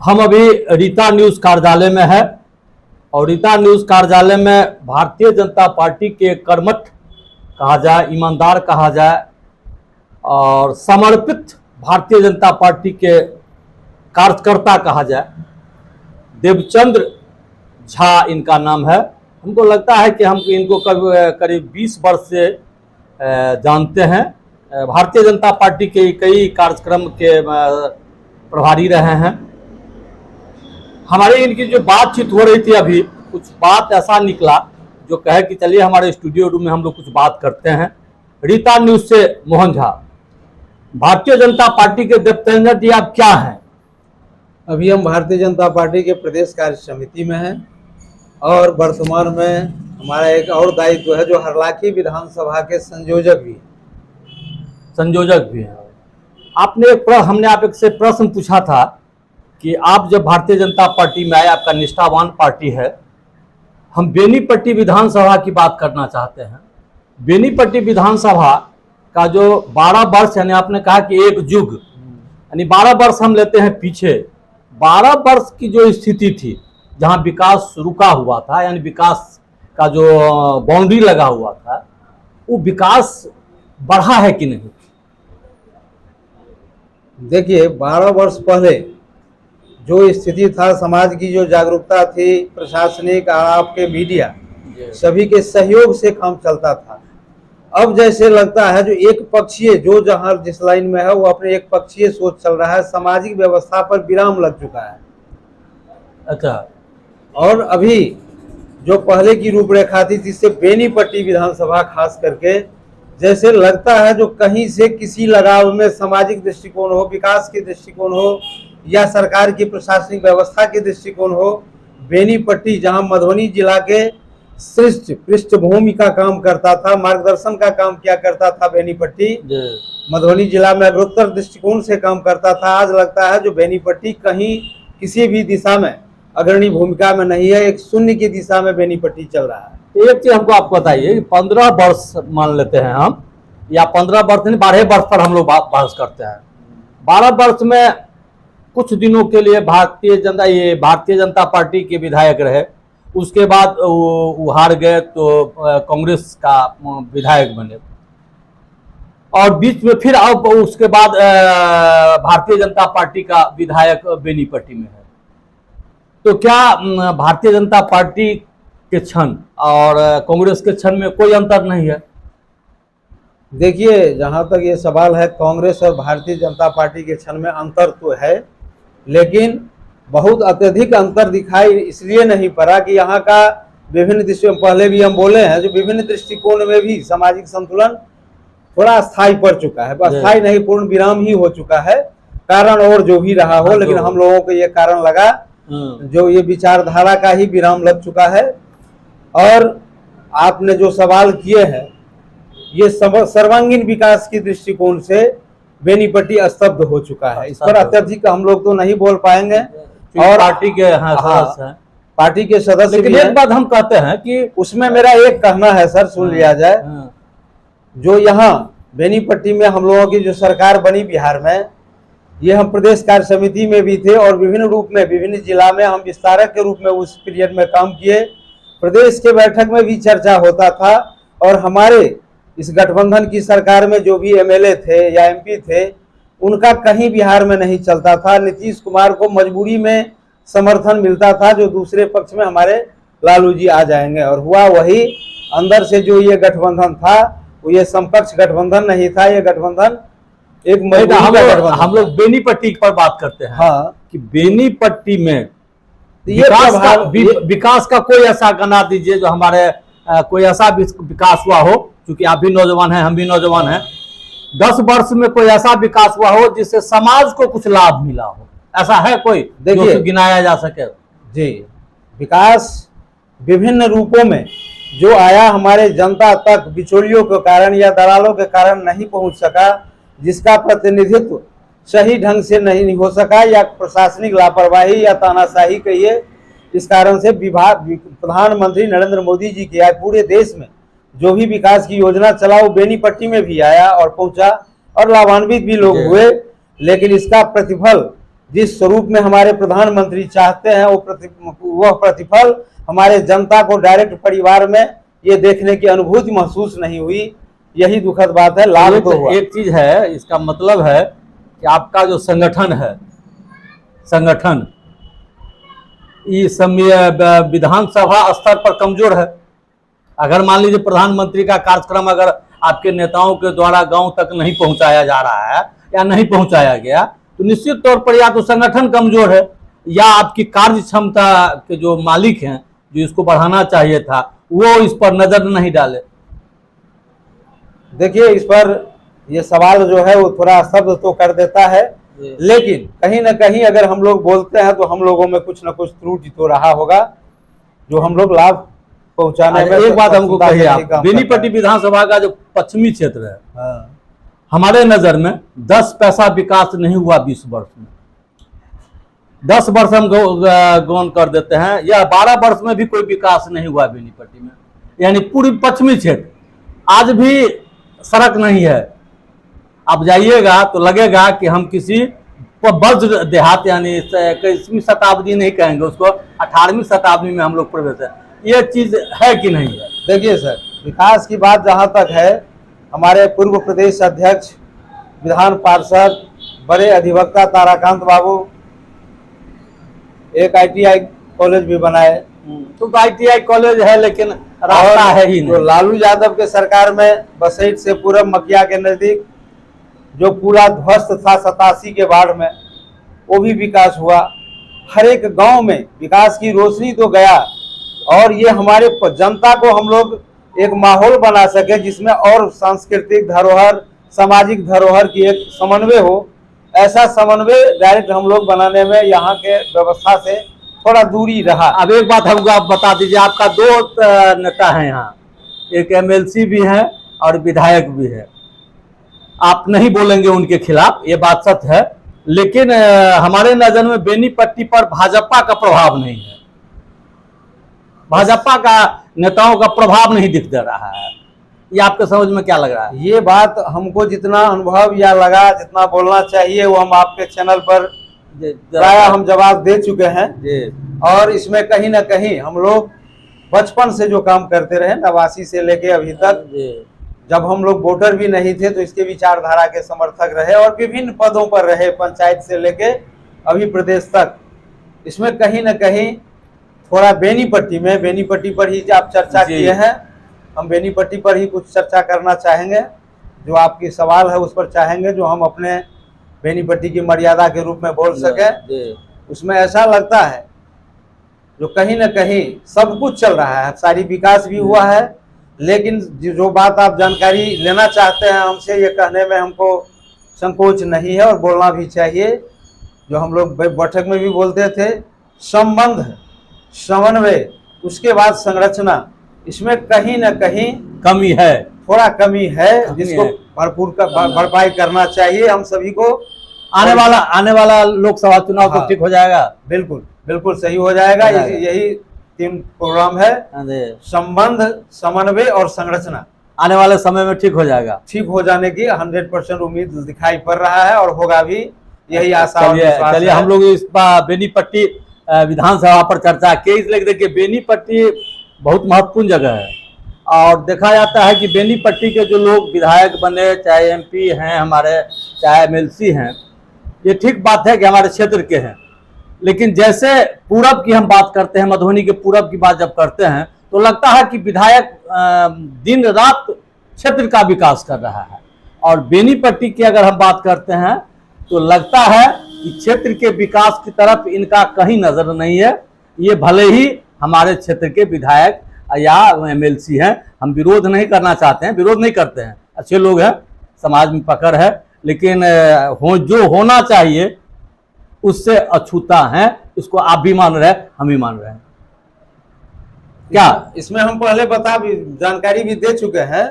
हम अभी रीता न्यूज कार्यालय में है और रीता न्यूज कार्यालय में भारतीय जनता पार्टी के कर्मठ कहा जाए, ईमानदार कहा जाए और समर्पित भारतीय जनता पार्टी के कार्यकर्ता कहा जाए, देवचंद्र झा इनका नाम है। हमको लगता है कि हम इनको करीब 20 वर्ष से जानते हैं। भारतीय जनता पार्टी के कई कार्यक्रम के प्रभारी रहे हैं। हमारी इनकी जो बातचीत हो रही थी अभी, कुछ बात ऐसा निकला जो कहे कि चलिए हमारे स्टूडियो रूम में हम लोग कुछ बात करते हैं। रीता न्यूज से मोहन झा। भारतीय जनता पार्टी के देवचंद्र जी आप क्या हैं? अभी हम भारतीय जनता पार्टी के प्रदेश कार्य समिति में हैं और वर्तमान में हमारा एक और दायित्व है जो हरलाखी विधानसभा के संयोजक भी हैं। हमने आपसे प्रश्न पूछा था कि आप जब भारतीय जनता पार्टी में आए, आपका निष्ठावान पार्टी है। हम बेनीपट्टी विधानसभा की बात करना चाहते हैं। बेनीपट्टी विधानसभा का जो 12 वर्ष, यानी आपने कहा कि एक युग, यानी 12 वर्ष हम लेते हैं पीछे। 12 वर्ष की जो स्थिति थी, जहां विकास रुका हुआ था, यानी विकास का जो बाउंड्री लगा हुआ था, वो विकास बढ़ा है कि नहीं? देखिए, 12 वर्ष पहले जो स्थिति था, समाज की जो जागरूकता थी, प्रशासनिक और आपके मीडिया सभी के सहयोग से काम चलता था। अब जैसे लगता है जो एक पक्षीय, जो जहां जिस लाइन में है वो अपने एक पक्षीय सोच चल रहा है। सामाजिक व्यवस्था पर विराम लग चुका है। अच्छा। और अभी जो पहले की रूपरेखा थी, जिससे बेनीपट्टी विधानसभा खास करके जैसे लगता है जो कहीं से किसी लगाव में सामाजिक दृष्टिकोण हो, विकास के दृष्टिकोण हो या सरकार की प्रशासनिक व्यवस्था के दृष्टिकोण हो, बेनीपट्टी जहां मधुबनी जिला के श्रेष्ठ पृष्ठभूमि का काम करता था, मार्गदर्शन का काम किया करता था, बेनीपट्टी मधुबनी जिला में अग्रोत्तर दृष्टिकोण से काम करता था। आज लगता है जो बेनीपट्टी कहीं किसी भी दिशा में अग्रणी भूमिका में नहीं है, एक शून्य की दिशा में बेनीपट्टी चल रहा है। एक चीज हमको आपको बताइए, 15 वर्ष मान लेते हैं हम, या 15 वर्ष नहीं 12 वर्ष पर हम लोग बहस करते हैं। 12 वर्ष में कुछ दिनों के लिए भारतीय जनता पार्टी के विधायक रहे, उसके बाद वो हार गए तो कांग्रेस का विधायक बने, और बीच में फिर अब उसके बाद भारतीय जनता पार्टी का विधायक बेनीपट्टी में है। तो क्या भारतीय जनता पार्टी के क्षण और कांग्रेस के क्षण में कोई अंतर नहीं है? देखिए, जहां तक ये सवाल है, कांग्रेस और भारतीय जनता पार्टी के क्षण में अंतर तो है, लेकिन बहुत अत्यधिक अंतर दिखाई इसलिए नहीं पड़ा कि यहाँ का विभिन्न दृष्टिकोण, पहले भी हम बोले हैं, जो विभिन्न दृष्टिकोण में भी सामाजिक संतुलन थोड़ा स्थायी पड़ चुका है। अस्थायी नहीं, पूर्ण विराम ही हो चुका है। कारण और जो भी रहा हो, लेकिन हम लोगों को ये कारण लगा जो ये विचारधारा का ही विराम लग चुका है। और आपने जो सवाल किए हैं, ये सर्वांगीण विकास की दृष्टिकोण से बेनीपट्टी स्तब्ध हो चुका है। इस पर अत्यधिक हम लोग तो नहीं बोल पाएंगे, और पार्टी के पार्टी के सदस्य। लेकिन एक बात हम कहते हैं कि उसमें मेरा एक कहना है सर, सुन लिया जाए। जो यहाँ बेनीपट्टी में हम लोगों की जो सरकार बनी बिहार में, ये हम प्रदेश कार्य समिति में भी थे और विभिन्न रूप में विभिन्न जिला में हम विस्तारक के रूप में उस पीरियड में काम किए। प्रदेश के बैठक में भी चर्चा होता था, और हमारे इस गठबंधन की सरकार में जो भी एमएलए थे या एमपी थे, उनका कहीं बिहार में नहीं चलता था। नीतीश कुमार को मजबूरी में समर्थन मिलता था, जो दूसरे पक्ष में हमारे लालू जी आ जाएंगे, और हुआ वही। अंदर से जो ये गठबंधन था वो ये समकक्ष गठबंधन नहीं था, ये गठबंधन एक हम लोग बेनीपट्टी पर बात करते हैं। हाँ, कि बेनीपट्टी में ये विकास का कोई ऐसा गना दीजिए जो हमारे कोई ऐसा विकास हुआ हो, क्योंकि आप भी नौजवान हैं, हम भी नौजवान हैं। 10 वर्ष में कोई ऐसा विकास हुआ हो जिससे समाज को कुछ लाभ मिला हो, ऐसा है कोई? देखिए, गिनाया जा सके जी। विकास विभिन्न रूपों में जो आया, हमारे जनता तक बिचौलियों के कारण या दलालों के कारण नहीं पहुंच सका, जिसका प्रतिनिधित्व सही ढंग से नहीं हो सका, या प्रशासनिक लापरवाही या तानाशाही कहिए, इस कारण से प्रधानमंत्री नरेंद्र मोदी जी के आज पूरे देश में जो भी विकास की योजना चला, वो बेनीपट्टी में भी आया और पहुंचा, और लाभान्वित भी लोग हुए। लेकिन इसका प्रतिफल जिस स्वरूप में हमारे प्रधानमंत्री चाहते हैं वह प्रतिफल हमारे जनता को डायरेक्ट परिवार में ये देखने की अनुभूति महसूस नहीं हुई। यही दुखद बात है। लाभ तो हुआ। एक चीज है, इसका मतलब है कि आपका जो संगठन है, संगठन इस विधानसभा स्तर पर कमजोर है। अगर मान लीजिए प्रधानमंत्री का कार्यक्रम अगर आपके नेताओं के द्वारा गांव तक नहीं पहुंचाया जा रहा है या नहीं पहुंचाया गया, तो निश्चित तौर पर या तो संगठन कमजोर है या आपकी कार्य क्षमता के जो मालिक हैं, जो इसको बढ़ाना चाहिए था, वो इस पर नजर नहीं डाले। देखिए, इस पर ये सवाल जो है वो थोड़ा शब्द तो कर देता है, लेकिन कहीं ना कहीं अगर हम लोग बोलते हैं तो हम लोगों में कुछ ना कुछ त्रुटि तो रहा होगा, जो हम लोग लाभ पहुंचाने में। एक बात हमको कहिए आप, बेनीपट्टी विधानसभा का जो पश्चिमी क्षेत्र है, हमारे नजर में 10 पैसा विकास नहीं हुआ 20 वर्ष में। 10 वर्ष हम गौन कर देते हैं, या 12 वर्ष में भी कोई विकास नहीं हुआ बेनीपट्टी में, यानी पूरी पश्चिमी क्षेत्र आज भी सड़क नहीं है। आप जाइएगा तो लगेगा कि हम किसी वज्र देहात, यानी 21वीं शताब्दी नहीं कहेंगे उसको, 18वीं शताब्दी में हम लोग प्रवेश है। ये चीज है कि नहीं है? देखिए सर, विकास की बात जहाँ तक है, हमारे पूर्व प्रदेश अध्यक्ष, विधान पार्षद, बड़े अधिवक्ता ताराकांत बाबू एक ITI कॉलेज भी बनाए। तो ITI कॉलेज है लेकिन रास्ता है ही नहीं। तो लालू यादव के सरकार में बसैठ से पूरब मकिया के नजदीक जो पूरा ध्वस्त था 87 के बाढ़ में, वो भी विकास हुआ। हर एक गांव में विकास की रोशनी तो गया, और ये हमारे जनता को हम लोग एक माहौल बना सके जिसमें और सांस्कृतिक धरोहर, सामाजिक धरोहर की एक समन्वय हो। ऐसा समन्वय डायरेक्ट हम लोग बनाने में यहाँ के व्यवस्था से थोड़ा दूरी रहा। अब एक बात हमको आप बता दीजिए, आपका 2 नेता है यहाँ, एक MLC भी है और विधायक भी है। आप नहीं बोलेंगे उनके खिलाफ, ये बात सत्य है, लेकिन हमारे नजर में बेनीपट्टी पर भाजपा का प्रभाव नहीं है। भाजपा का नेताओं का प्रभाव नहीं दिख दे रहा है। ये आपके समझ में क्या लग रहा है? ये बात हमको जितना अनुभव या लगा, जितना बोलना चाहिए, वो हम आपके चैनल पर प्राय हम जवाब दे चुके हैं। और इसमें कहीं ना कहीं हम लोग बचपन से जो काम करते रहे, 89 से लेके अभी तक, जब हम लोग वोटर भी नहीं थे तो इसके विचारधारा के समर्थक रहे और विभिन्न पदों पर रहे, पंचायत से लेके अभी प्रदेश तक। इसमें कहीं ना कहीं थोड़ा बेनीपट्टी पर ही आप चर्चा किए हैं, हम बेनीपट्टी पर ही कुछ चर्चा करना चाहेंगे। जो आपकी सवाल है उस पर चाहेंगे, जो हम अपने बेनीपट्टी की मर्यादा के रूप में बोल सके। उसमें ऐसा लगता है जो कहीं ना कहीं सब कुछ चल रहा है, सारी विकास भी हुआ है, लेकिन जो बात आप जानकारी लेना चाहते हैं हमसे, ये कहने में हमको संकोच नहीं है और बोलना भी चाहिए। जो हम लोग बैठक में भी बोलते थे, संबंध, समन्वय, उसके बाद संरचना, इसमें कहीं ना कहीं कमी है, थोड़ा कमी है, जिसको भरपूर भरपाई करना चाहिए हम सभी को। आने वाला लोकसभा चुनाव तो ठीक हो जाएगा। बिल्कुल बिल्कुल सही हो जाएगा। यही 3 प्रोग्राम है, संबंध, समन्वय और संरचना। आने वाले समय में ठीक हो जाएगा। ठीक हो जाने की 100% उम्मीद दिखाई पड़ रहा है और होगा भी, यही आशा और विश्वास है। चलिए, हम लोग इस बेनीपट्टी विधानसभा पर चर्चा की, इसलिए देखिए बेनीपट्टी बहुत महत्वपूर्ण जगह है और देखा जाता है कि बेनीपट्टी के जो लोग विधायक बने, चाहे MP हैं हमारे, चाहे MLC हैं, ये ठीक बात है कि हमारे क्षेत्र के हैं, लेकिन जैसे पूरब की हम बात करते हैं, मधुबनी के पूरब की बात जब करते हैं, तो लगता है कि विधायक दिन रात क्षेत्र का विकास कर रहा है, और बेनीपट्टी की अगर हम बात करते हैं तो लगता है कि क्षेत्र के विकास की तरफ इनका कहीं नजर नहीं है। ये भले ही हमारे क्षेत्र के विधायक या MLC हैं, हम विरोध नहीं करना चाहते हैं, विरोध नहीं करते हैं, अच्छे लोग हैं, समाज में पकड़ है, लेकिन जो होना चाहिए उससे अछूता है। इसको आप भी मान रहे हैं, हम भी मान रहे हैं। क्या इसमें हम पहले जानकारी भी दे चुके हैं,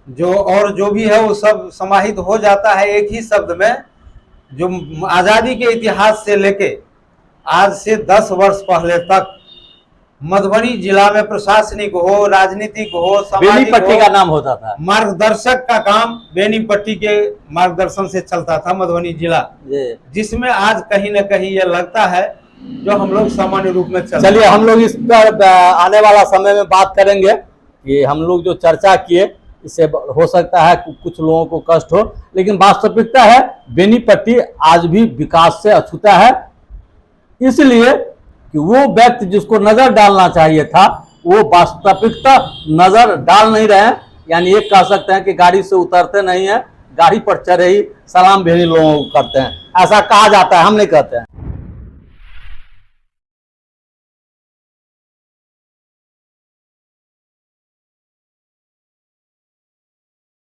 जो भी है वो सब समाहित हो जाता है एक ही शब्द में। जो आज़ादी के इतिहास से लेके आज से 10 वर्ष पहले तक मधुबनी जिला में प्रशासनिक हो, राजनीतिक हो, बेनी सामाजिक पट्टी हो, का नाम होता था। मार्गदर्शक का काम बेनीपट्टी के मार्गदर्शन से चलता था मधुबनी जिला, जी जिसमें आज कहीं न कहीं ये लगता है जो हम लोग सामान्य रूप में चल चलिए, हम लोग इस पर आने वाला समय में बात करेंगे कि हम लोग जो चर्चा किए इससे हो सकता है कुछ लोगों को कष्ट हो, लेकिन वास्तविकता है बेनीपट्टी आज भी विकास से अछूता है, इसलिए कि वो व्यक्ति जिसको नजर डालना चाहिए था वो वास्तविकता नजर डाल नहीं रहे हैं। यानी ये कह सकते हैं कि गाड़ी से उतरते नहीं है, गाड़ी पर चढ़े ही सलाम भेरी लोगों को करते हैं, ऐसा कहा जाता है, हम नहीं कहते हैं।